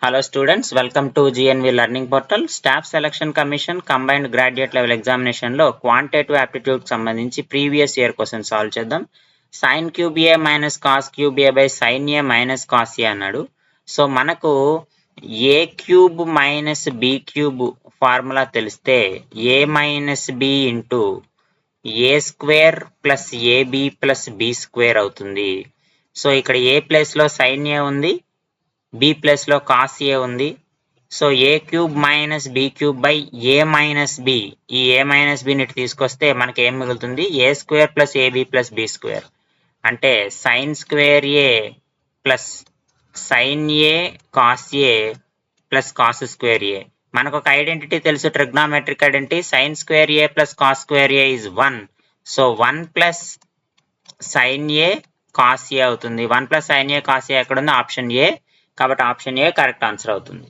Hello students, welcome to GNV Learning Portal. Staff Selection Commission Combined Graduate Level Examination లో Quantitative Aptitude సంబంధించి previous year question solve చేద్దాం. sin cube a minus cos cube a by sin a minus cos a అన్నాడు. So మనకు a cube minus b cube formula తెలిస్తే a minus b into a square plus ab plus b square అవుతుంది. So ఇక్కడ a place లో sin a ఉంది, b plus లో cos a ఉంది. So a cube minus b cube by a minus b, ఈ a minus b ని తీసుకొస్తే మనకి ఏం మిగులుతుంది? a square plus ab plus b square అంటే sign square a plus sine a cos a plus cos square a. మనకు ఒక identity తెలుసు, trigonometric identity. Sine square a plus cos square a is 1. So 1 plus sine a cos a అవుతుంది. 1 plus sine a cos a ఎక్కడ ఉంది? Option A. కాబట్టి option ఏ correct answer అవుతుంది.